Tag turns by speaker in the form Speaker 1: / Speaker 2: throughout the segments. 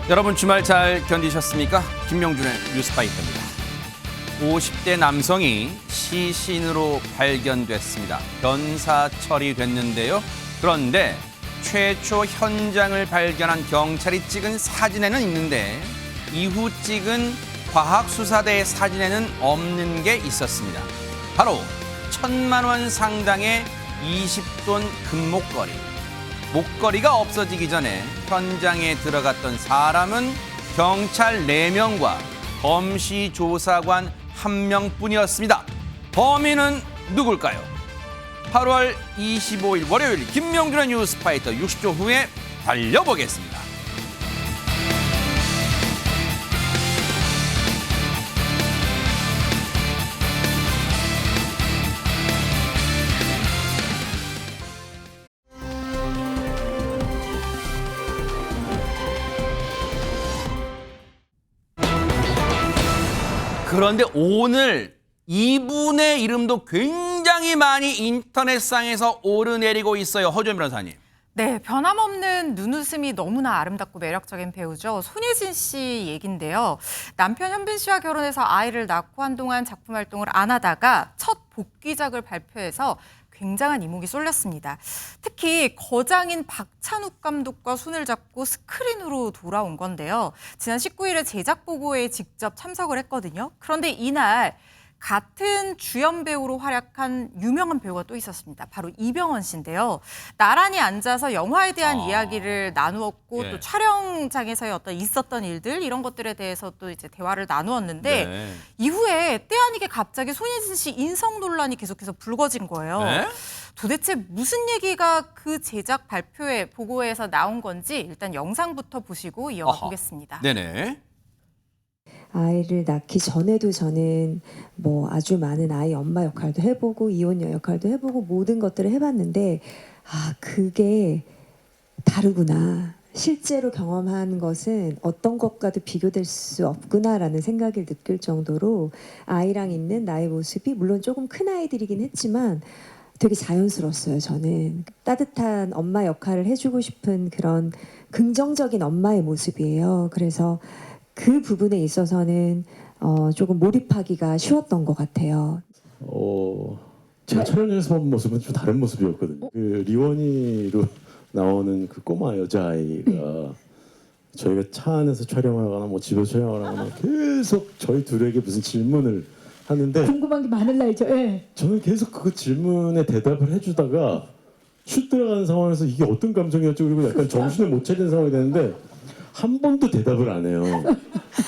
Speaker 1: 여러분 주말 잘 견디셨습니까? 김명준의 뉴스파이터입니다. 50대 남성이 시신으로 발견됐습니다. 변사 처리됐는데요. 그런데 최초 현장을 발견한 경찰이 찍은 사진에는 있는데 이후 찍은 과학수사대의 사진에는 없는 게 있었습니다. 바로 1,000만 원 상당의 20돈 금목걸이. 목걸이가 없어지기 전에 현장에 들어갔던 사람은 경찰 4명과 검시조사관 1명뿐이었습니다. 범인은 누굴까요? 8월 25일 월요일 김명준의 뉴스파이터 60초 후에 달려보겠습니다. 그런데 오늘 이분의 이름도 굉장히 많이 인터넷상에서 오르내리고 있어요. 허주연 변호사님.
Speaker 2: 네, 변함없는 눈웃음이 너무나 아름답고 매력적인 배우죠. 손예진 씨 얘긴데요. 남편 현빈 씨와 결혼해서 아이를 낳고 한동안 작품 활동을 안 하다가 첫 복귀작을 발표해서 굉장한 이목이 쏠렸습니다. 특히 거장인 박찬욱 감독과 손을 잡고 스크린으로 돌아온 건데요. 지난 19일에 제작 보고회에 직접 참석을 했거든요. 그런데 이날 같은 주연 배우로 활약한 유명한 배우가 또 있었습니다. 바로 이병헌 씨인데요. 나란히 앉아서 영화에 대한 이야기를 나누었고 또 촬영장에서의 어떤 있었던 일들 이런 것들에 대해서 또 이제 대화를 나누었는데 이후에 때 아니게 갑자기 손예진 씨 인성 논란이 계속해서 불거진 거예요. 도대체 무슨 얘기가 그 제작 발표회 보고회에서 나온 건지 일단 영상부터 보시고 이어가 보겠습니다.
Speaker 1: 네네.
Speaker 3: 아이를 낳기 전에도 저는 뭐 아주 많은 아이 엄마 역할도 해보고 이혼녀 역할도 해보고 모든 것들을 해봤는데 그게 다르구나. 실제로 경험한 것은 어떤 것과도 비교될 수 없구나라는 생각을 느낄 정도로 아이랑 있는 나의 모습이 물론 조금 큰 아이들이긴 했지만 되게 자연스러웠어요. 저는 따뜻한 엄마 역할을 해주고 싶은 그런 긍정적인 엄마의 모습이에요. 그래서 그 부분에 있어서는 조금 몰입하기가 쉬웠던 것 같아요.
Speaker 4: 제가 촬영장에서 본 모습은 좀 다른 모습이었거든요. 그 리원이로 나오는 그 꼬마 여자아이가 저희가 차 안에서 촬영하거나 뭐 집에서 촬영하거나 계속 저희 둘에게 무슨 질문을 하는데
Speaker 5: 궁금한 게 많을 날죠. 예.
Speaker 4: 저는 계속 그 질문에 대답을 해주다가 슛 들어가는 상황에서 이게 어떤 감정이었죠? 그리고 약간 정신을 못 차리는 상황이 되는데 한 번도 대답을 안 해요.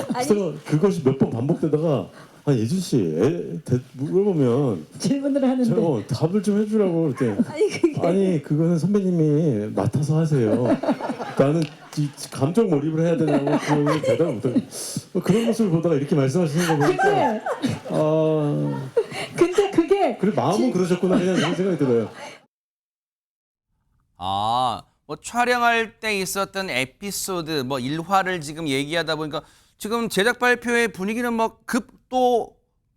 Speaker 4: 그래서 그것이 몇 번 반복되다가 예준 씨 물어보면
Speaker 5: 질문을 하는데
Speaker 4: 제가 답을 좀 해주라고 그랬더니 아니 그거는 선배님이 맡아서 하세요. 나는 이 감정 몰입을 해야 되냐고 그걸 대답을 못하고 그런 모습을 보다가 이렇게 말씀하시는 거 보니까
Speaker 5: 근데 그게
Speaker 4: 그래 마음은 그러셨구나 그냥 그런 생각이 들어요.
Speaker 1: 뭐 촬영할 때 있었던 에피소드, 뭐 일화를 지금 얘기하다 보니까 지금 제작 발표회 분위기는 뭐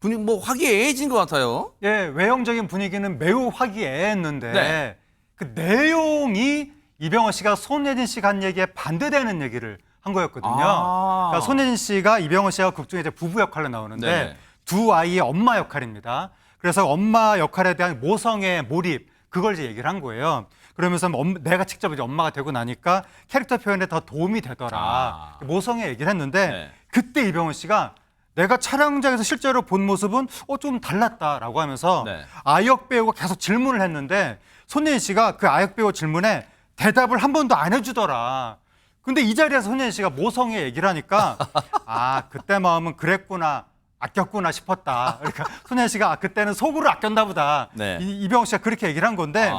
Speaker 1: 분위기 뭐 화기애애해진 것 같아요.
Speaker 6: 예, 외형적인 분위기는 매우 화기애애했는데 그 내용이 이병헌 씨가 손예진 씨가 한 얘기에 반대되는 얘기를 한 거였거든요. 그러니까 손예진 씨가 이병헌 씨와 극중에 이제 부부 역할로 나오는데 두 아이의 엄마 역할입니다. 그래서 엄마 역할에 대한 모성의 몰입 그걸 이제 얘기를 한 거예요. 그러면서 내가 직접 이제 엄마가 되고 나니까 캐릭터 표현에 더 도움이 되더라. 모성애 얘기를 했는데 그때 이병헌 씨가 내가 촬영장에서 실제로 본 모습은 좀 달랐다라고 하면서 아역 배우가 계속 질문을 했는데 손예진 씨가 그 아역 배우 질문에 대답을 한 번도 안 해주더라. 근데 이 자리에서 손예진 씨가 모성애 얘기를 하니까 그때 마음은 그랬구나. 아꼈구나 싶었다. 그러니까 손예진 씨가 그때는 속으로 아꼈나 보다. 이병헌 씨가 그렇게 얘기를 한 건데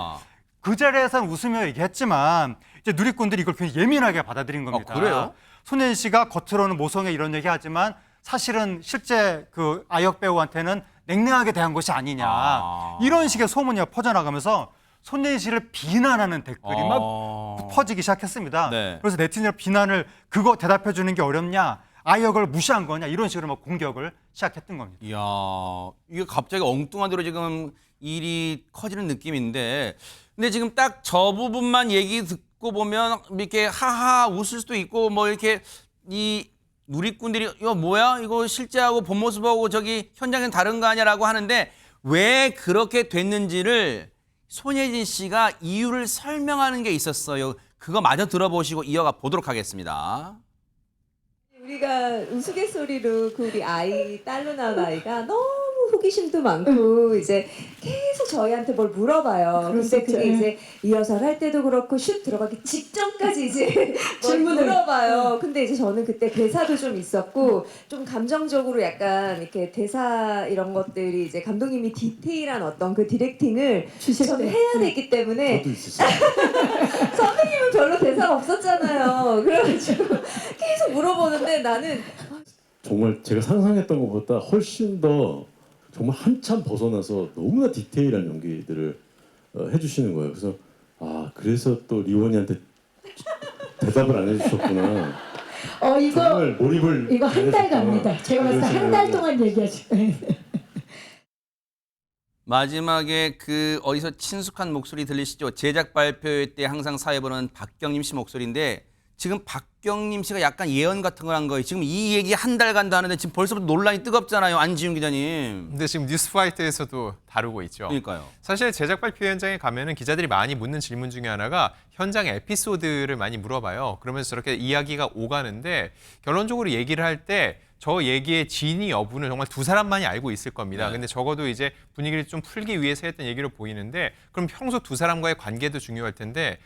Speaker 6: 그 자리에서는 웃으며 얘기했지만 이제 누리꾼들이 이걸 굉장히 예민하게 받아들인 겁니다.
Speaker 1: 그래요?
Speaker 6: 손예진 씨가 겉으로는 모성애 이런 얘기하지만 사실은 실제 그 아역 배우한테는 냉랭하게 대한 것이 아니냐. 이런 식의 소문이 퍼져나가면서 손예진 씨를 비난하는 댓글이 막 퍼지기 시작했습니다. 그래서 네티즌의 비난을 그거 대답해 주는 게 어렵냐. 아역을 무시한 거냐 이런 식으로 막 공격을 시작했던 겁니다.
Speaker 1: 이야, 이게 갑자기 엉뚱한 대로 지금 일이 커지는 느낌인데, 근데 지금 딱 저 부분만 얘기 듣고 보면 이렇게 하하 웃을 수도 있고 뭐 이렇게 이 누리꾼들이 이거 뭐야? 이거 실제하고 본 모습하고 저기 현장은 다른 거 아니야라고 하는데 왜 그렇게 됐는지를 손예진 씨가 이유를 설명하는 게 있었어요. 그거 마저 들어보시고 이어가 보도록 하겠습니다.
Speaker 3: 우리가 우스갯소리로 그 우리 아이 딸로 낳은 아이가 너무 호기심도 많고 이제 계속 저희한테 뭘 물어봐요. 근데 그게 이제 리허설 할 때도 그렇고 슛 들어가기 직전까지 이제 뭘
Speaker 5: 질문을.
Speaker 3: 물어봐요. 근데 이제 저는 그때 대사도 좀 있었고 좀 감정적으로 약간 이렇게 대사 이런 것들이 이제 감독님이 디테일한 어떤 그 디렉팅을
Speaker 5: 주실
Speaker 3: 저는
Speaker 5: 때.
Speaker 3: 해야 되기 때문에
Speaker 4: 저도 있었어요.
Speaker 3: 선배님은 별로 대사가 없었잖아요. 그래가지고 계속 물어보는데 나는
Speaker 4: 정말 제가 상상했던 것보다 훨씬 더 정말 한참 벗어나서 너무나 디테일한 연기들을 해주시는 거예요. 그래서 그래서 또 리원이한테 대답을 안 해주셨구나.
Speaker 5: 이거
Speaker 4: 정말 몰입을
Speaker 5: 이거 한 달
Speaker 4: 잘했구나.
Speaker 5: 갑니다. 제가 봤을 때 한 달 동안 얘기하죠.
Speaker 1: 마지막에 그 어디서 친숙한 목소리 들리시죠? 제작 발표 때 항상 사회보는 박경림 씨 목소리인데 지금 박경림 씨가 약간 예언 같은 걸 한 거예요. 지금 이 얘기 한 달간도 하는데 지금 벌써부터 논란이 뜨겁잖아요. 안지훈 기자님.
Speaker 7: 근데 지금 뉴스파이터에서도 다루고 있죠.
Speaker 1: 그러니까요.
Speaker 7: 사실 제작 발표 현장에 가면은 기자들이 많이 묻는 질문 중에 하나가 현장 에피소드를 많이 물어봐요. 그러면서 저렇게 이야기가 오가는데 결론적으로 얘기를 할 때 저 얘기의 진위 여부는 정말 두 사람만이 알고 있을 겁니다.
Speaker 1: 네.
Speaker 7: 근데 적어도 이제 분위기를 좀 풀기 위해서 했던 얘기로 보이는데 그럼 평소 두 사람과의 관계도 중요할 텐데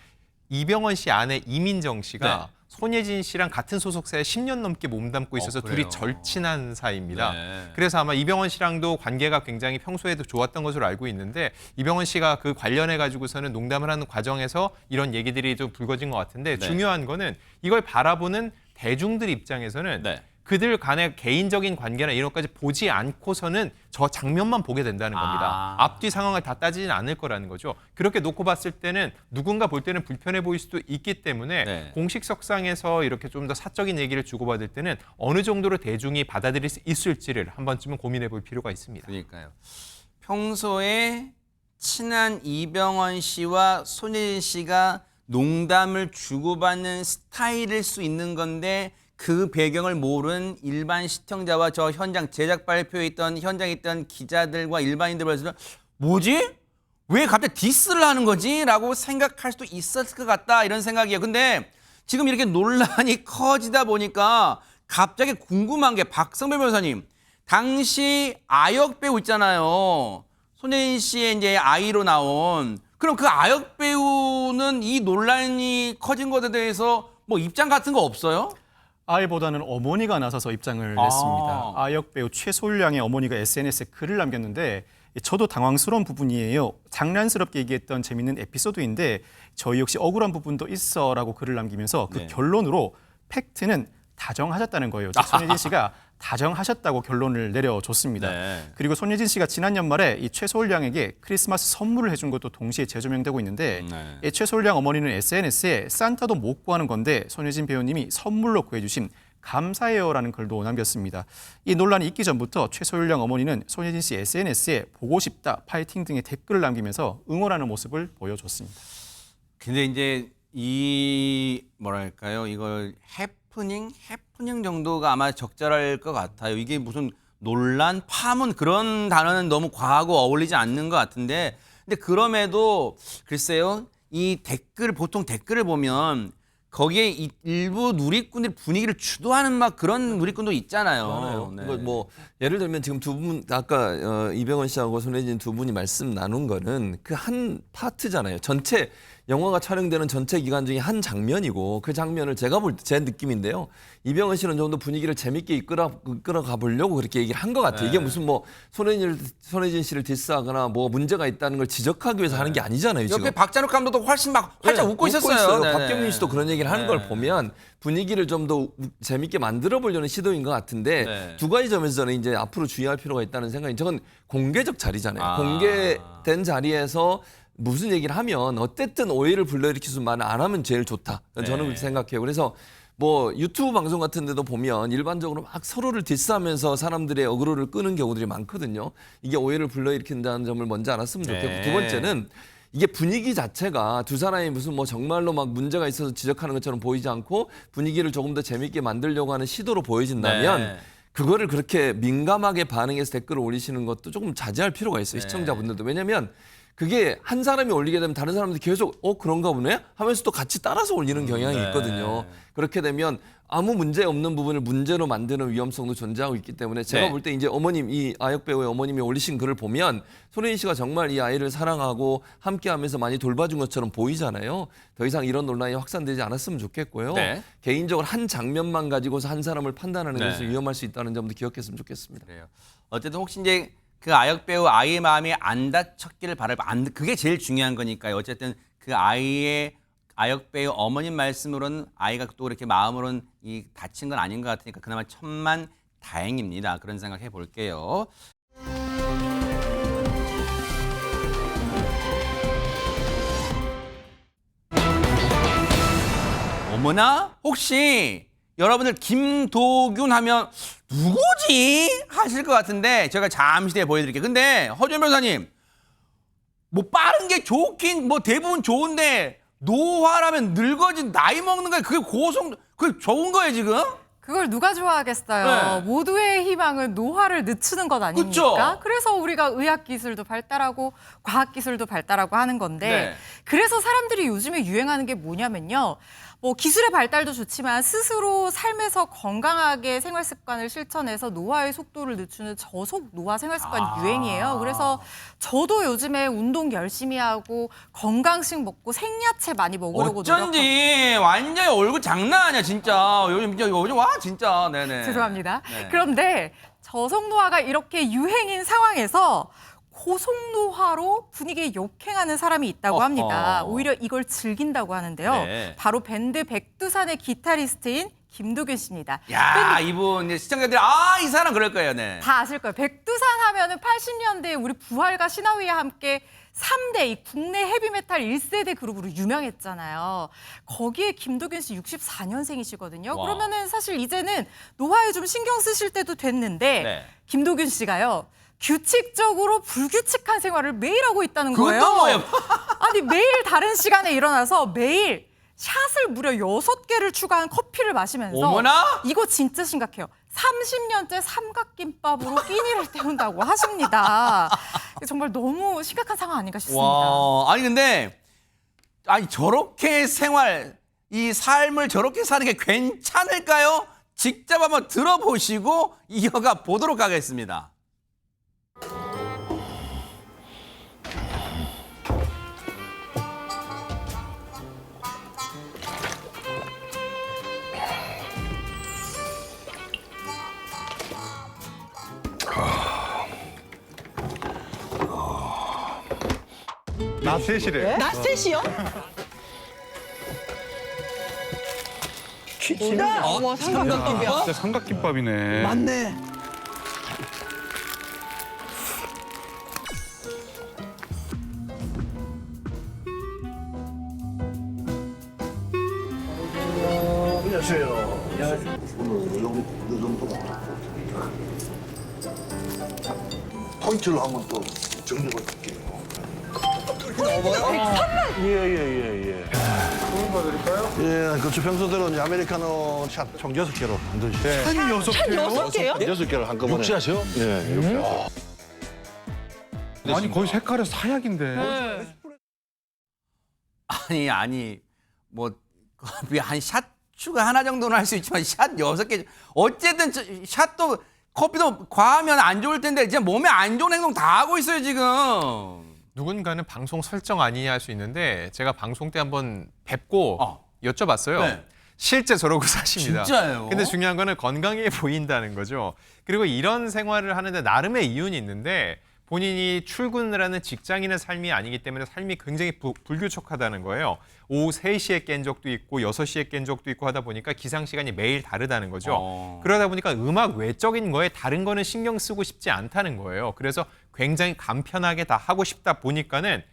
Speaker 7: 이병헌 씨 아내 이민정 씨가
Speaker 1: 네.
Speaker 7: 손예진 씨랑 같은 소속사에 10년 넘게 몸담고 있어서
Speaker 1: 그래요?
Speaker 7: 둘이 절친한 사이입니다.
Speaker 1: 네.
Speaker 7: 그래서 아마 이병헌 씨랑도 관계가 굉장히 평소에도 좋았던 것으로 알고 있는데 이병헌 씨가 그 관련해 가지고서는 농담을 하는 과정에서 이런 얘기들이 좀 불거진 것 같은데
Speaker 1: 네.
Speaker 7: 중요한 거는 이걸 바라보는 대중들 입장에서는
Speaker 1: 네.
Speaker 7: 그들 간의 개인적인 관계나 이런 것까지 보지 않고서는 저 장면만 보게 된다는 겁니다. 앞뒤 상황을 다 따지진 않을 거라는 거죠. 그렇게 놓고 봤을 때는 누군가 볼 때는 불편해 보일 수도 있기 때문에
Speaker 1: 네.
Speaker 7: 공식석상에서 이렇게 좀 더 사적인 얘기를 주고받을 때는 어느 정도로 대중이 받아들일 수 있을지를 한 번쯤은 고민해 볼 필요가 있습니다.
Speaker 1: 그러니까요. 평소에 친한 이병헌 씨와 손예진 씨가 농담을 주고받는 스타일일 수 있는 건데 그 배경을 모르는 일반 시청자와 저 현장 제작 발표에 있던 현장에 있던 기자들과 일반인들 에서는 뭐지? 왜 갑자기 디스를 하는 거지? 라고 생각할 수도 있었을 것 같다 이런 생각이에요. 근데 지금 이렇게 논란이 커지다 보니까 갑자기 궁금한 게 박성배 변호사님 당시 아역 배우 있잖아요. 손예진 씨의 이제 아이로 나온 그럼 그 아역 배우는 이 논란이 커진 것에 대해서 뭐 입장 같은 거 없어요?
Speaker 8: 아이보다는 어머니가 나서서 입장을 냈습니다. 아역 배우 최솔량의 어머니가 SNS에 글을 남겼는데 저도 당황스러운 부분이에요. 장난스럽게 얘기했던 재밌는 에피소드인데 저희 역시 억울한 부분도 있어라고 글을 남기면서 그
Speaker 1: 네.
Speaker 8: 결론으로 팩트는 다정하셨다는 거예요. 즉 손예진 씨가 다정하셨다고 결론을 내려줬습니다.
Speaker 1: 네.
Speaker 8: 그리고 손예진 씨가 지난 연말에 이 최솔량에게 크리스마스 선물을 해준 것도 동시에 재조명되고 있는데
Speaker 1: 네.
Speaker 8: 이 최솔량 어머니는 SNS에 산타도 못 구하는 건데 손예진 배우님이 선물로 구해주신 감사해요라는 글도 남겼습니다. 이 논란이 있기 전부터 최솔량 어머니는 손예진 씨 SNS에 보고 싶다, 파이팅 등의 댓글을 남기면서 응원하는 모습을 보여줬습니다.
Speaker 1: 근데 이제 이 뭐랄까요? 이걸 해프닝 정도가 아마 적절할 것 같아요. 이게 무슨 논란, 파문 그런 단어는 너무 과하고 어울리지 않는 것 같은데 근데 그럼에도 글쎄요. 이 보통 댓글을 보면 거기에 이 일부 누리꾼들이 분위기를 주도하는 막 그런 누리꾼도 있잖아요. 네.
Speaker 9: 이거 뭐 예를 들면 지금 두 분 아까 이병헌 씨하고 손예진 두 분이 말씀 나눈 거는 그 한 파트잖아요. 전체 영화가 촬영되는 전체 기간 중에 한 장면이고 그 장면을 제가 볼 때 제 느낌인데요. 이병헌 씨는 좀 더 분위기를 재밌게 이끌어가 보려고 그렇게 얘기를 한 것 같아요. 이게 무슨 뭐 손예진 씨를 디스하거나 뭐 문제가 있다는 걸 지적하기 위해서 하는 게 아니잖아요. 지금.
Speaker 1: 옆에 박찬욱 감독도 훨씬 막 활짝 웃고 있었어요. 네네.
Speaker 9: 박경림 씨도 그런 얘기를 하는
Speaker 1: 네.
Speaker 9: 걸 보면 분위기를 좀 더 재밌게 만들어 보려는 시도인 것 같은데
Speaker 1: 네.
Speaker 9: 두 가지 점에서 저는 이제 앞으로 주의할 필요가 있다는 생각이 저건 공개적 자리잖아요. 공개된 자리에서 무슨 얘기를 하면 어쨌든 오해를 불러일으킬 수만 안 하면 제일 좋다. 저는 그렇게 생각해요. 그래서 뭐 유튜브 방송 같은 데도 보면 일반적으로 막 서로를 디스하면서 사람들의 어그로를 끄는 경우들이 많거든요. 이게 오해를 불러일으킨다는 점을 먼저 알았으면 좋겠고 두 번째는 이게 분위기 자체가 두 사람이 무슨 뭐 정말로 막 문제가 있어서 지적하는 것처럼 보이지 않고 분위기를 조금 더 재밌게 만들려고 하는 시도로 보여진다면
Speaker 1: 네.
Speaker 9: 그거를 그렇게 민감하게 반응해서 댓글을 올리시는 것도 조금 자제할 필요가 있어요. 시청자분들도. 왜냐하면 그게 한 사람이 올리게 되면 다른 사람들이 계속 그런가 보네 하면서 또 같이 따라서 올리는 경향이 있거든요. 그렇게 되면 아무 문제 없는 부분을 문제로 만드는 위험성도 존재하고 있기 때문에 제가
Speaker 1: 네.
Speaker 9: 볼 때 이제 어머님, 이 아역 배우의 어머님이 올리신 글을 보면 손혜진 씨가 정말 이 아이를 사랑하고 함께하면서 많이 돌봐준 것처럼 보이잖아요. 더 이상 이런 논란이 확산되지 않았으면 좋겠고요.
Speaker 1: 네.
Speaker 9: 개인적으로 한 장면만 가지고서 한 사람을 판단하는
Speaker 1: 네.
Speaker 9: 것은 위험할 수 있다는 점도 기억했으면 좋겠습니다.
Speaker 1: 그래요. 어쨌든 혹시 이제 그 아역 배우 아이의 마음이 안 다쳤기를 그게 제일 중요한 거니까요. 어쨌든 그 아이의 아역 배우 어머님 말씀으로는 아이가 또 이렇게 마음으로는 다친 건 아닌 것 같으니까 그나마 천만 다행입니다. 그런 생각해 볼게요. 어머나 혹시 여러분들 김도균 하면 누구지 하실 것 같은데 제가 잠시 뒤에 보여드릴게요. 근데 허준 변호사님 뭐 빠른 게 좋긴 뭐 대부분 좋은데 노화라면 늙어진 나이 먹는 거야 그게 그게 좋은 거예요 지금?
Speaker 2: 그걸 누가 좋아하겠어요.
Speaker 1: 네.
Speaker 2: 모두의 희망은 노화를 늦추는 것 아닙니까?
Speaker 1: 그쵸?
Speaker 2: 그래서 우리가 의학기술도 발달하고 과학기술도 발달하고 하는 건데
Speaker 1: 네.
Speaker 2: 그래서 사람들이 요즘에 유행하는 게 뭐냐면요. 뭐 기술의 발달도 좋지만 스스로 삶에서 건강하게 생활 습관을 실천해서 노화의 속도를 늦추는 저속 노화 생활 습관이 유행이에요. 그래서 저도 요즘에 운동 열심히 하고 건강식 먹고 생야채 많이 먹으려고 노력하고
Speaker 1: 어쩐지 완전히 얼굴 장난 아니야 진짜 요즘 와 진짜 네네.
Speaker 2: 죄송합니다.
Speaker 1: 네.
Speaker 2: 그런데 저속노화가 이렇게 유행인 상황에서 고속노화로 분위기에 역행하는 사람이 있다고 합니다. 오히려 이걸 즐긴다고 하는데요.
Speaker 1: 네.
Speaker 2: 바로 밴드 백두산의 기타리스트인 김도균 씨입니다.
Speaker 1: 야 이분 이제 시청자들이 이 사람 그럴 거예요. 네.
Speaker 2: 다 아실 거예요. 백두산 하면은 80년대에 우리 부활과 신화위와 함께 3대 이 국내 헤비메탈 1세대 그룹으로 유명했잖아요. 거기에 김도균 씨 64년생이시거든요.
Speaker 1: 와.
Speaker 2: 그러면은 사실 이제는 노화에 좀 신경 쓰실 때도 됐는데
Speaker 1: 네.
Speaker 2: 김도균 씨가요. 규칙적으로 불규칙한 생활을 매일 하고 있다는 거예요.
Speaker 1: 그것도 뭐예요?
Speaker 2: 아니 매일 다른 시간에 일어나서 매일 샷을 무려 6개를 추가한 커피를 마시면서
Speaker 1: 어머나?
Speaker 2: 이거 진짜 심각해요. 30년째 삼각김밥으로 끼니를 때운다고 하십니다. 정말 너무 심각한 상황 아닌가 싶습니다.
Speaker 1: 와, 아니 근데 저렇게 이 삶을 저렇게 사는 게 괜찮을까요? 직접 한번 들어보시고 이어가 보도록 하겠습니다.
Speaker 6: 낮 3시래.
Speaker 10: 낮 3시요? 어머 삼각김밥이야.
Speaker 6: 진짜 삼각김밥이네.
Speaker 10: 맞네.
Speaker 11: 포인트를 한번 또 정리해 볼게요. 예예예. 예, 그렇죠. 평소대로 이제 아메리카노 샷 총 6개로 만드시죠.
Speaker 10: 한 6개요?
Speaker 11: 6개를 한꺼번에. 6샷이요? 예, 이렇게.
Speaker 6: 아니 거의 색깔이 사약인데.
Speaker 1: 아니 뭐 한 샷 추가 하나 정도는 할 수 있지만 샷 6개 어쨌든 샷도 커피도 과하면 안 좋을 텐데 진짜 몸에 안 좋은 행동 다 하고 있어요 지금.
Speaker 7: 누군가는 방송 설정 아니냐 할 수 있는데 제가 방송 때 한번 뵙고 여쭤봤어요.
Speaker 1: 네.
Speaker 7: 실제 저러고 사십니다.
Speaker 1: 진짜예요?
Speaker 7: 근데 중요한 거는 건강해 보인다는 거죠. 그리고 이런 생활을 하는데 나름의 이유는 있는데 본인이 출근을 하는 직장인의 삶이 아니기 때문에 삶이 굉장히 불규칙하다는 거예요. 오후 3시에 깬 적도 있고 6시에 깬 적도 있고 하다 보니까 기상 시간이 매일 다르다는 거죠. 그러다 보니까 음악 외적인 거에 다른 거는 신경 쓰고 싶지 않다는 거예요. 그래서 굉장히 간편하게 다 하고 싶다 보니까는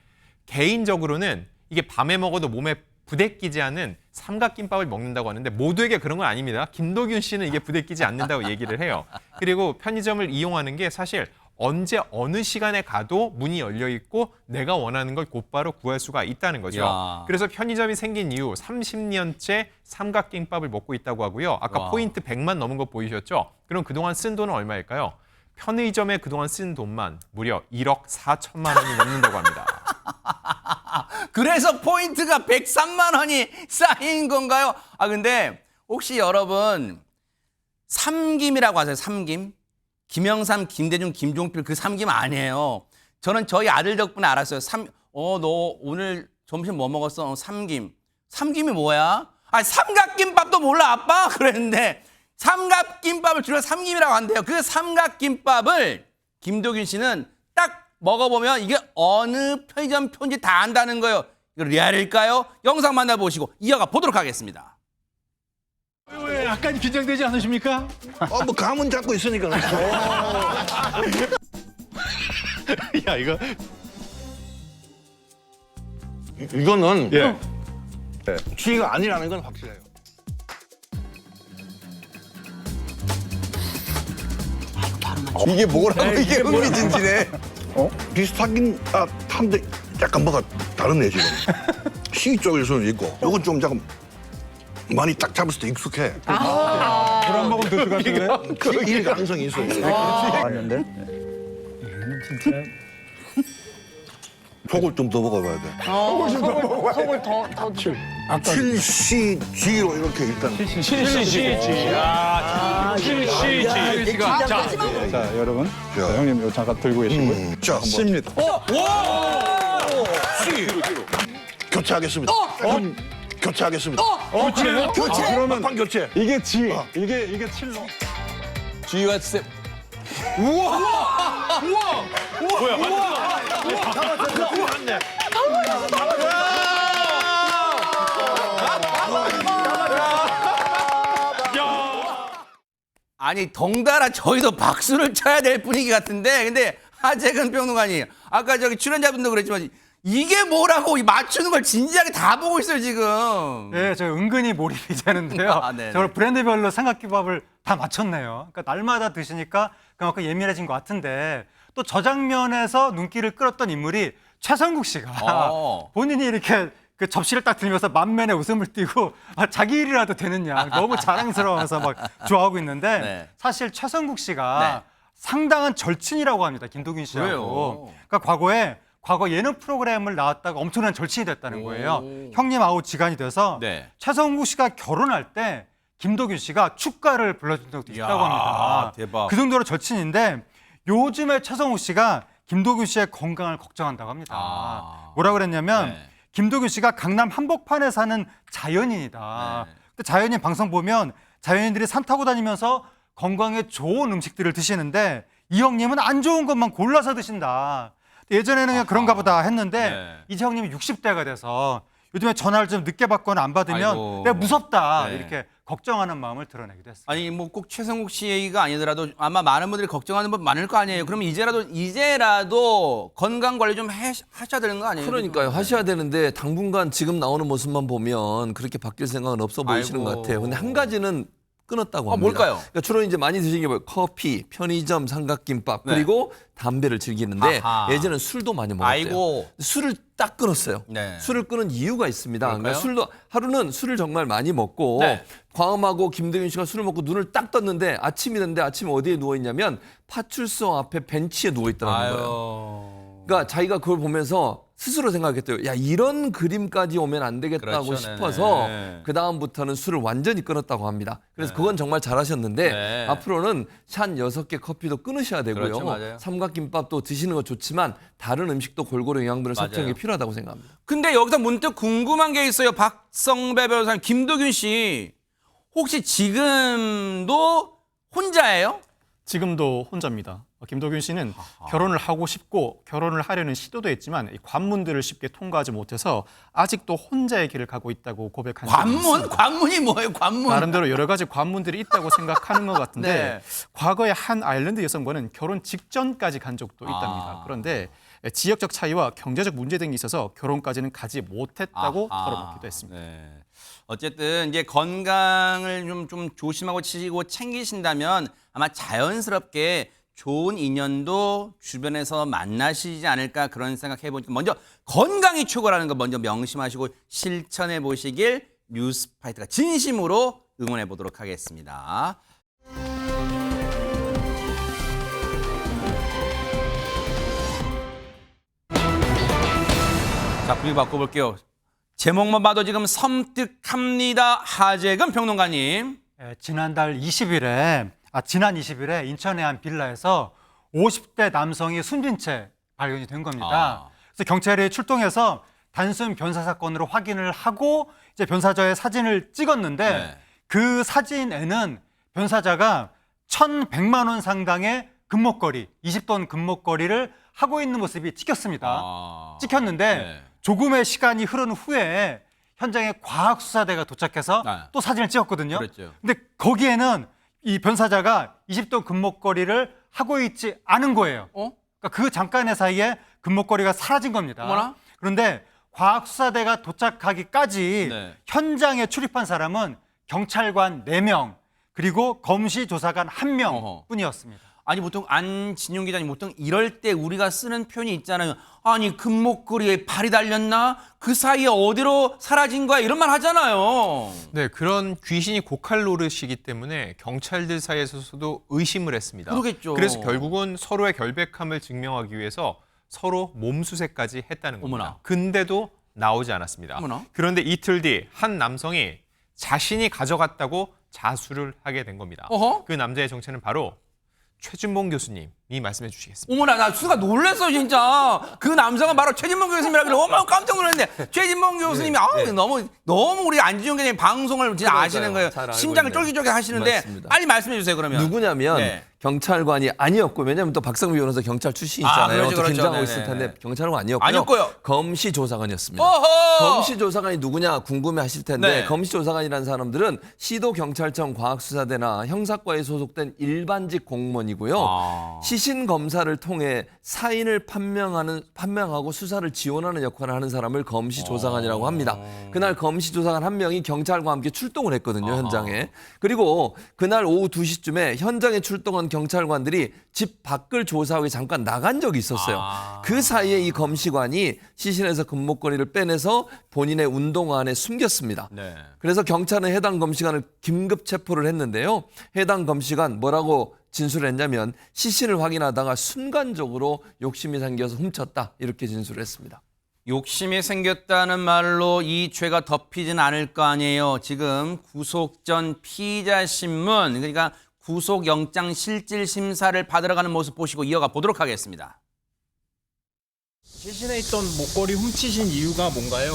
Speaker 7: 개인적으로는 이게 밤에 먹어도 몸에 부대끼지 않는 삼각김밥을 먹는다고 하는데 모두에게 그런 건 아닙니다. 김도균 씨는 이게 부대끼지 않는다고 얘기를 해요. 그리고 편의점을 이용하는 게 사실 언제 어느 시간에 가도 문이 열려 있고 내가 원하는 걸 곧바로 구할 수가 있다는 거죠.
Speaker 1: 야.
Speaker 7: 그래서 편의점이 생긴 이후 30년째 삼각김밥을 먹고 있다고 하고요. 아까
Speaker 1: 와.
Speaker 7: 포인트 100만 넘은 거 보이셨죠? 그럼 그동안 쓴 돈은 얼마일까요? 편의점에 그동안 쓴 돈만 무려 1억 4천만 원이 넘는다고 합니다.
Speaker 1: 그래서 포인트가 103만 원이 쌓인 건가요? 아 근데 혹시 여러분 삼김이라고 아세요? 삼김? 김영삼, 김대중, 김종필 그 삼김 아니에요. 저는 저희 아들 덕분에 알았어요. 너 오늘 점심 뭐 먹었어? 삼김. 삼김이 뭐야? 아 삼각김밥도 몰라 아빠? 그랬는데 삼각김밥을 줄여 삼김이라고 한대요. 그 삼각김밥을 김도균 씨는 딱 먹어보면 이게 어느 편의점 표인지 다 안다는 거예요. 이거 리얼일까요? 영상 만나보시고 이어가 보도록 하겠습니다.
Speaker 11: 왜 약간 긴장되지 않으십니까? 뭐 감은 잡고 있으니까.
Speaker 12: 야 이거
Speaker 11: 이거는
Speaker 12: 예.
Speaker 11: 쥐가 아니라는 건 확실해요.
Speaker 12: 이게 뭐라고 이게 흥미진진해.
Speaker 11: 비슷하긴 한데 약간 뭐가 다르네 지금. 시 쪽일 수는 있고, 이건 좀 잠깐 많이 딱 잡을 수도 익숙해.
Speaker 12: 불안 먹으면 될것 같은데.
Speaker 11: 일 가능성이 있어요.
Speaker 12: 맞는데?
Speaker 11: 속을 좀 더 먹어봐야 돼.
Speaker 10: 속을 더
Speaker 11: 7CG로 이렇게 일단.
Speaker 12: 자 여러분,
Speaker 11: 자.
Speaker 12: 자, 형님 요 잠깐 들고 계시고요.
Speaker 11: 자, 한번.
Speaker 12: C입니다.
Speaker 11: C. 교체하겠습니다. 교체하겠습니다.
Speaker 12: 교체? 그러면
Speaker 11: 판 교체.
Speaker 12: 이게 G, 이게 7로.
Speaker 1: G와 쌤. 아니 덩달아 저희도 박수를 쳐야 될 분위기 같은데 근데 하재근 평론가님 아까 저기 출연자분도 그랬지만 이게 뭐라고 이 맞추는 걸 진지하게 다 보고 있어요 지금.
Speaker 6: 네, 저 은근히 몰입이 되는데요.
Speaker 1: 아, 네네.
Speaker 6: 저걸 브랜드별로 삼각김밥을 다 맞췄네요. 그러니까 날마다 드시니까 그만큼 예민해진 것 같은데 또 저 장면에서 눈길을 끌었던 인물이 최성국 씨가 본인이 이렇게 그 접시를 딱 들면서 만면에 웃음을 띠고 자기 일이라도 되느냐 너무 자랑스러워서 막 좋아하고 있는데
Speaker 1: 네.
Speaker 6: 사실 최성국 씨가 상당한 절친이라고 합니다. 김도균 씨하고. 그러니까 과거 예능 프로그램을 나왔다가 엄청난 절친이 됐다는 거예요. 형님 아우 지간이 돼서
Speaker 1: 네.
Speaker 6: 최성국 씨가 결혼할 때 김도균 씨가 축가를 불러준 적도 있다고 합니다.
Speaker 1: 대박.
Speaker 6: 그 정도로 절친인데 요즘에 최성국 씨가 김도균 씨의 건강을 걱정한다고 합니다. 뭐라 그랬냐면 김도균 씨가 강남 한복판에 사는 자연인이다. 근데 자연인 방송 보면 자연인들이 산 타고 다니면서 건강에 좋은 음식들을 드시는데 이 형님은 안 좋은 것만 골라서 드신다. 예전에는 그냥 그런가 보다 했는데 이제 형님이 60대가 돼서 요즘에 전화를 좀 늦게 받거나 안 받으면
Speaker 1: 아이고.
Speaker 6: 내가 무섭다 이렇게 걱정하는 마음을 드러내기도 했습니다.
Speaker 1: 아니 뭐 꼭 최성국 씨 얘기가 아니더라도 아마 많은 분들이 걱정하는 분 많을 거 아니에요. 그러면 이제라도 건강 관리 좀 하셔야 되는 거 아니에요?
Speaker 9: 그러니까요. 하셔야 되는데 당분간 지금 나오는 모습만 보면 그렇게 바뀔 생각은 없어 보이시는
Speaker 1: 아이고.
Speaker 9: 것 같아요. 근데 한 가지는 끊었다고 합니다.
Speaker 1: 뭘까요?
Speaker 9: 그러니까 주로 이제 많이 드시는 게 뭐예요? 커피, 편의점, 삼각김밥, 그리고 담배를 즐기는데
Speaker 1: 아하.
Speaker 9: 예전엔 술도 많이 먹었대요.
Speaker 1: 아이고.
Speaker 9: 술을 딱 끊었어요.
Speaker 1: 네.
Speaker 9: 술을 끊은 이유가 있습니다.
Speaker 1: 뭘까요?
Speaker 9: 그러니까 술도 하루는 술을 정말 많이 먹고
Speaker 1: 네.
Speaker 9: 광음하고 김대균 씨가 술을 먹고 눈을 딱 떴는데 아침이 됐는데 아침에 어디에 누워 있냐면 파출소 앞에 벤치에 누워 있더라는 거예요. 그러니까 자기가 그걸 보면서 스스로 생각했대요. 야, 이런 그림까지 오면 안 되겠다고
Speaker 1: 그렇죠,
Speaker 9: 싶어서
Speaker 1: 네네.
Speaker 9: 그다음부터는 술을 완전히 끊었다고 합니다. 그래서 그건 정말 잘하셨는데
Speaker 1: 네.
Speaker 9: 앞으로는 샷 6개 커피도 끊으셔야 되고요.
Speaker 1: 그렇죠, 맞아요.
Speaker 9: 삼각김밥도 드시는 거 좋지만 다른 음식도 골고루 영양분을
Speaker 1: 맞아요.
Speaker 9: 섭취하는 게 필요하다고 생각합니다.
Speaker 1: 근데 여기서 문득 궁금한 게 있어요. 박성배 변호사님, 김도균 씨 혹시 지금도 혼자예요?
Speaker 8: 지금도 혼자입니다. 김도균 씨는 결혼을 하고 싶고 결혼을 하려는 시도도 했지만 이 관문들을 쉽게 통과하지 못해서 아직도 혼자의 길을 가고 있다고 고백한 적이
Speaker 1: 관문?
Speaker 8: 있습니다.
Speaker 1: 관문이 뭐예요? 관문?
Speaker 8: 나름대로 여러 가지 관문들이 있다고 생각하는 것 같은데
Speaker 1: 네.
Speaker 8: 과거에 한 아일랜드 여성과는 결혼 직전까지 간 적도 있답니다. 그런데 지역적 차이와 경제적 문제 등이 있어서 결혼까지는 가지 못했다고 털어놓기도 했습니다.
Speaker 1: 네. 어쨌든 이제 건강을 좀 조심하고 챙기신다면 아마 자연스럽게 좋은 인연도 주변에서 만나시지 않을까 그런 생각 해보니까 먼저 건강이 최고라는 거 먼저 명심하시고 실천해 보시길 뉴스파이터가 진심으로 응원해 보도록 하겠습니다. 자, 분위기 바꿔볼게요. 제목만 봐도 지금 섬뜩합니다. 하재근 평론가님.
Speaker 6: 지난 20일에 인천의 한 빌라에서 50대 남성이 숨진 채 발견이 된 겁니다. 그래서 경찰이 출동해서 단순 변사 사건으로 확인을 하고 이제 변사자의 사진을 찍었는데 그 사진에는 변사자가 1,100만 원 상당의 금목걸이, 20돈 금목걸이를 하고 있는 모습이 찍혔습니다. 찍혔는데 조금의 시간이 흐른 후에 현장에 과학수사대가 도착해서 또 사진을 찍었거든요. 근데 거기에는 이 변사자가 20돈 금목걸이를 하고 있지 않은 거예요. 그러니까 그 잠깐의 사이에 금목걸이가 사라진 겁니다.
Speaker 1: 어머나?
Speaker 6: 그런데 과학수사대가 도착하기까지 현장에 출입한 사람은 경찰관 4명 그리고 검시조사관 1명 뿐이었습니다.
Speaker 1: 아니 보통 안진용 기자님 보통 이럴 때 우리가 쓰는 표현이 있잖아요. 아니 금목걸이에 발이 달렸나? 그 사이에 어디로 사라진 거야? 이런 말 하잖아요.
Speaker 7: 네, 그런 귀신이 고칼 노릇이기 때문에 경찰들 사이에서도 의심을 했습니다.
Speaker 1: 그러겠죠.
Speaker 7: 그래서 결국은 서로의 결백함을 증명하기 위해서 서로 몸수색까지 했다는 겁니다.
Speaker 1: 어머나.
Speaker 7: 근데도 나오지 않았습니다.
Speaker 1: 어머나.
Speaker 7: 그런데 이틀 뒤 한 남성이 자신이 가져갔다고 자수를 하게 된 겁니다.
Speaker 1: 어허?
Speaker 7: 그 남자의 정체는 바로 최준봉 교수님이 말씀해 주시겠습니다.
Speaker 1: 어머나 나 순간 놀랐어 진짜. 그 남성은 바로 최진봉 교수님이라길래 어머 깜짝 놀랐는데 최진봉 교수님이 너무 우리 안진용 기자님 방송을 진짜 아시는 거예요.
Speaker 9: 잘 알고
Speaker 1: 심장을
Speaker 9: 있네요.
Speaker 1: 쫄깃쫄깃 하시는데
Speaker 9: 맞습니다.
Speaker 1: 빨리 말씀해 주세요 그러면.
Speaker 9: 누구냐면 경찰관이 아니었고 왜냐하면 또 박상무 변호사 경찰 출신이잖아요.
Speaker 1: 그렇죠,
Speaker 9: 또
Speaker 1: 그렇죠.
Speaker 9: 긴장하고
Speaker 1: 네네.
Speaker 9: 있을 텐데 경찰관 아니었고요.
Speaker 1: 아니었고요.
Speaker 9: 검시조사관이었습니다.
Speaker 1: 어허!
Speaker 9: 검시조사관이 누구냐 궁금해하실 텐데
Speaker 1: 네.
Speaker 9: 검시조사관이라는 사람들은 시도경찰청 과학수사대나 형사과에 소속된 일반직 공무원이고요. 시신 검사를 통해 사인을 판명하고 수사를 지원하는 역할을 하는 사람을 검시조사관이라고 합니다. 그날 검시조사관 1명이 경찰과 함께 출동을 했거든요. 현장에. 그리고 그날 오후 2시쯤에 현장에 출동한 경찰관들이 집 밖을 조사하기 잠깐 나간 적이 있었어요. 그 사이에 이 검시관이 시신에서 금목걸이를 빼내서 본인의 운동화 안에 숨겼습니다. 그래서 경찰은 해당 검시관을 긴급 체포를 했는데요. 해당 검시관 뭐라고 진술을 했냐면 시신을 확인하다가 순간적으로 욕심이 생겨서 훔쳤다 이렇게 진술을 했습니다.
Speaker 1: 욕심이 생겼다는 말로 이 죄가 덮이진 않을 거 아니에요. 지금 구속 전 피의자 신문 그러니까 구속영장 실질심사를 받으러 가는 모습 보시고 이어가 보도록 하겠습니다.
Speaker 13: 시신에 있던 목걸이 훔치신 이유가 뭔가요?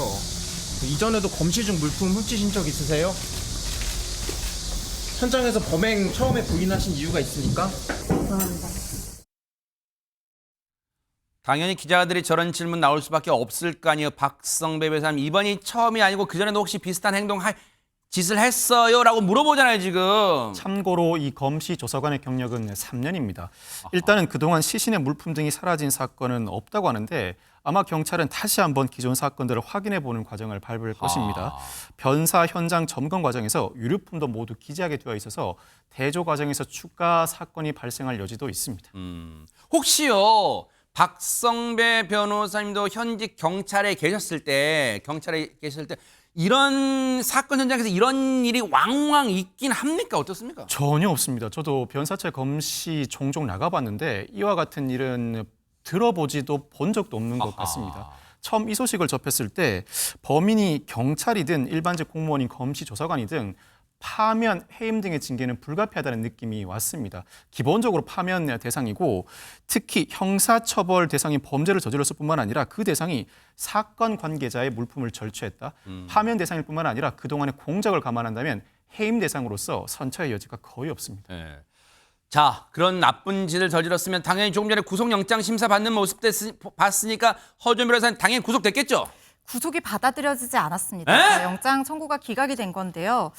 Speaker 13: 이전에도 검시 중 물품 훔치신 적 있으세요? 현장에서 범행 처음에 부인하신 이유가 있습니까?
Speaker 1: 당연히 기자들이 저런 질문 나올 수밖에 없을 거 아니에요. 박성배 변호사님 이번이 처음이 아니고 그전에도 혹시 비슷한 짓을 했어요? 라고 물어보잖아요 지금.
Speaker 8: 참고로 이 검시조사관의 경력은 3년입니다. 일단은 그동안 시신의 물품 등이 사라진 사건은 없다고 하는데 아마 경찰은 다시 한번 기존 사건들을 확인해 보는 과정을 밟을 것입니다. 변사 현장 점검 과정에서 유류품도 모두 기재하게 되어 있어서 대조 과정에서 추가 사건이 발생할 여지도 있습니다.
Speaker 1: 혹시요 박성배 변호사님도 현직 경찰에 계셨을 때 이런 사건 현장에서 이런 일이 왕왕 있긴 합니까? 어떻습니까?
Speaker 8: 전혀 없습니다. 저도 변사체 검시 종종 나가봤는데 이와 같은 일은 들어보지도 본 적도 없는 것 같습니다. 처음 이 소식을 접했을 때 범인이 경찰이든 일반직 공무원인 검시조사관이든 파면, 해임 등의 징계는 불가피하다는 느낌이 왔습니다. 기본적으로 파면 대상이고 특히 형사처벌 대상인 범죄를 저질렀을 뿐만 아니라 그 대상이 사건 관계자의 물품을 절취했다. 파면 대상일 뿐만 아니라 그동안의 공작을 감안한다면 해임 대상으로서 선처의 여지가 거의 없습니다.
Speaker 1: 자, 그런 나쁜 짓을 저질렀으면 당연히 조금 전에 구속영장 심사 받는 모습 봤으니까 허준 변호사는 당연히 구속됐겠죠?
Speaker 2: 구속이 받아들여지지 않았습니다. 영장 청구가 기각이 된 건데요.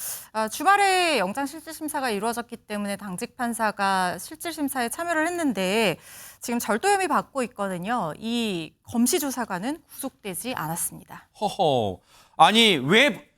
Speaker 2: 주말에 영장 실질심사가 이루어졌기 때문에 당직 판사가 실질심사에 참여를 했는데 지금 절도 혐의 받고 있거든요. 이 검시조사관은 구속되지 않았습니다.
Speaker 1: 허허. 아니 왜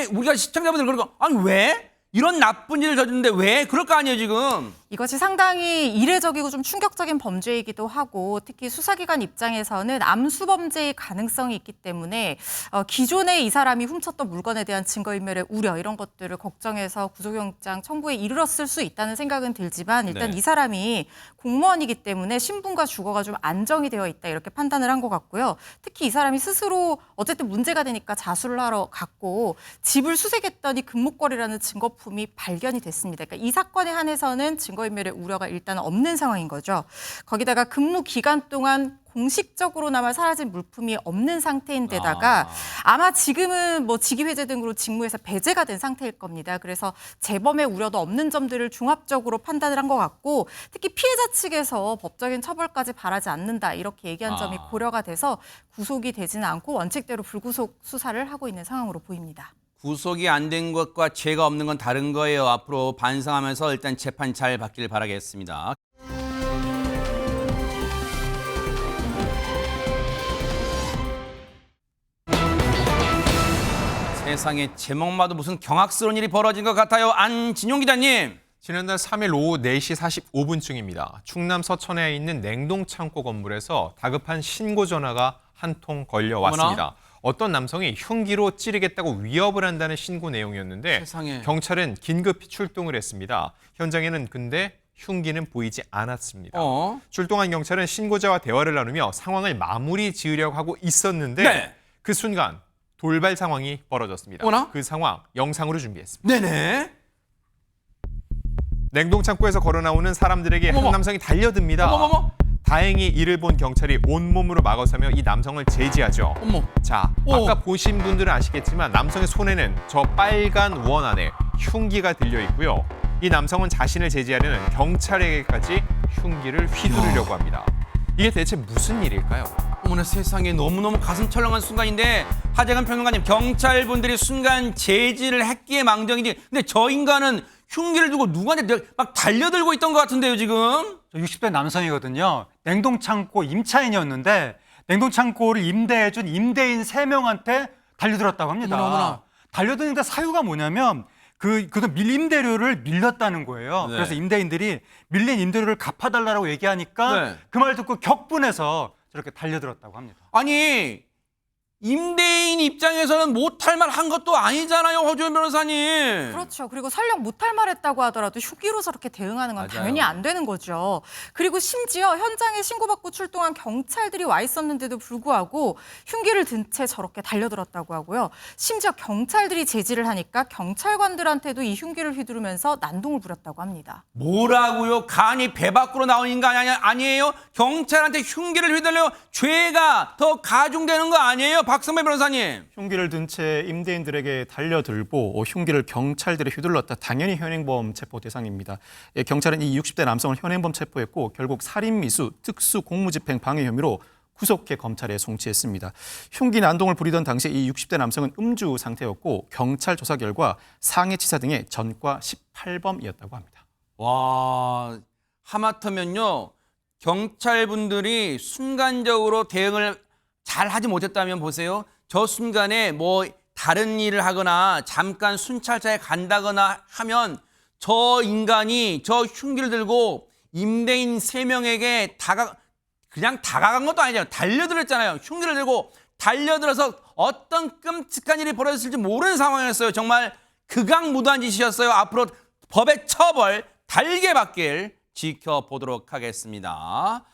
Speaker 1: 우리가 시청자분들 그러고 아니 왜? 이런 나쁜 일을 저지르는데 왜? 그럴 거 아니에요 지금.
Speaker 2: 이것이 상당히 이례적이고 좀 충격적인 범죄이기도 하고 특히 수사기관 입장에서는 암수범죄의 가능성이 있기 때문에 기존에 이 사람이 훔쳤던 물건에 대한 증거인멸의 우려 이런 것들을 걱정해서 구속영장 청구에 이르렀을 수 있다는 생각은 들지만 일단
Speaker 1: 네.
Speaker 2: 이 사람이 공무원이기 때문에 신분과 주거가 좀 안정이 되어 있다 이렇게 판단을 한 것 같고요. 특히 이 사람이 스스로 어쨌든 문제가 되니까 자수를 하러 갔고 집을 수색했더니 금목걸이라는 증거품이 발견이 됐습니다. 그러니까 이 사건에 한해서는 증거인멸의 우려가 일단 없는 상황인 거죠. 거기다가 근무 기간 동안 공식적으로나마 사라진 물품이 없는 상태인데다가 아마 지금은 뭐 직위 해제 등으로 직무에서 배제가 된 상태일 겁니다. 그래서 재범의 우려도 없는 점들을 종합적으로 판단을 한 것 같고 특히 피해자 측에서 법적인 처벌까지 바라지 않는다 이렇게 얘기한 점이 고려가 돼서 구속이 되지는 않고 원칙대로 불구속 수사를 하고 있는 상황으로 보입니다.
Speaker 1: 구속이 안 된 것과 죄가 없는 건 다른 거예요. 앞으로 반성하면서 일단 재판 잘 받길 바라겠습니다. 세상에 제목마다 무슨 경악스러운 일이 벌어진 것 같아요. 안진용 기자님.
Speaker 7: 지난달 3일 오후 4시 45분쯤입니다. 충남 서천에 있는 냉동창고 건물에서 다급한 신고 전화가 한 통 걸려왔습니다.
Speaker 1: 어머나.
Speaker 7: 어떤 남성이 흉기로 찌르겠다고 위협을 한다는 신고 내용이었는데
Speaker 1: 세상에.
Speaker 7: 경찰은 긴급히 출동을 했습니다. 현장에는 근데 흉기는 보이지 않았습니다. 출동한 경찰은 신고자와 대화를 나누며 상황을 마무리 지으려고 하고 있었는데
Speaker 1: 네.
Speaker 7: 그 순간 돌발 상황이 벌어졌습니다.
Speaker 1: 어머나.
Speaker 7: 그 상황 영상으로 준비했습니다.
Speaker 1: 네네.
Speaker 7: 냉동창고에서 걸어나오는 사람들에게
Speaker 1: 어머머.
Speaker 7: 한 남성이 달려듭니다.
Speaker 1: 어머머머.
Speaker 7: 다행히 이를 본 경찰이 온몸으로 막아서며 이 남성을 제지하죠.
Speaker 1: 어머.
Speaker 7: 자, 아까 보신 분들은 아시겠지만 남성의 손에는 저 빨간 원 안에 흉기가 들려 있고요. 이 남성은 자신을 제지하려는 경찰에게까지 흉기를 휘두르려고 합니다. 이게 대체 무슨 일일까요?
Speaker 1: 어머나 세상에 너무너무 가슴 철렁한 순간인데 하재근 평론가님 경찰분들이 순간 제지를 했기에 망정이지 근데 저 인간은 흉기를 두고 누구한테 막 달려들고 있던 것 같은데요 지금?
Speaker 6: 60대 남성이거든요. 냉동창고 임차인이었는데 냉동창고를 임대해준 임대인 3명한테 달려들었다고 합니다.
Speaker 1: 어머나.
Speaker 6: 달려드는데 사유가 뭐냐면 그도 임대료를 밀렸다는 거예요.
Speaker 1: 네.
Speaker 6: 그래서 임대인들이 밀린 임대료를 갚아달라고 얘기하니까
Speaker 1: 네.
Speaker 6: 그 말 듣고 격분해서 저렇게 달려들었다고 합니다.
Speaker 1: 아니 임대인 입장에서는 못할 말 한 것도 아니잖아요 허주현 변호사님.
Speaker 2: 그렇죠. 그리고 설령 못할 말 했다고 하더라도 흉기로 저렇게 대응하는 건
Speaker 1: 맞아요.
Speaker 2: 당연히 안 되는 거죠. 그리고 심지어 현장에 신고받고 출동한 경찰들이 와 있었는데도 불구하고 흉기를 든 채 저렇게 달려들었다고 하고요. 심지어 경찰들이 제지를 하니까 경찰관들한테도 이 흉기를 휘두르면서 난동을 부렸다고 합니다.
Speaker 1: 뭐라고요? 간이 배 밖으로 나온 인간 아니에요? 경찰한테 흉기를 휘둘려 죄가 더 가중되는 거 아니에요? 박성배 변호사님.
Speaker 8: 흉기를 든 채 임대인들에게 달려들고 흉기를 경찰들에 휘둘렀다. 당연히 현행범 체포 대상입니다. 경찰은 이 60대 남성을 현행범 체포했고 결국 살인미수, 특수공무집행 방해 혐의로 구속해 검찰에 송치했습니다. 흉기 난동을 부리던 당시 이 60대 남성은 음주 상태였고 경찰 조사 결과 상해치사 등의 전과 18범이었다고 합니다.
Speaker 1: 와, 하마터면요. 경찰분들이 순간적으로 대응을 잘 하지 못했다면 보세요. 저 순간에 뭐 다른 일을 하거나 잠깐 순찰차에 간다거나 하면 저 인간이 저 흉기를 들고 임대인 3명에게 그냥 다가간 것도 아니잖아요. 달려들었잖아요. 흉기를 들고 달려들어서 어떤 끔찍한 일이 벌어졌을지 모르는 상황이었어요. 정말 극악무도한 짓이었어요. 앞으로 법의 처벌 달게 받길 지켜보도록 하겠습니다.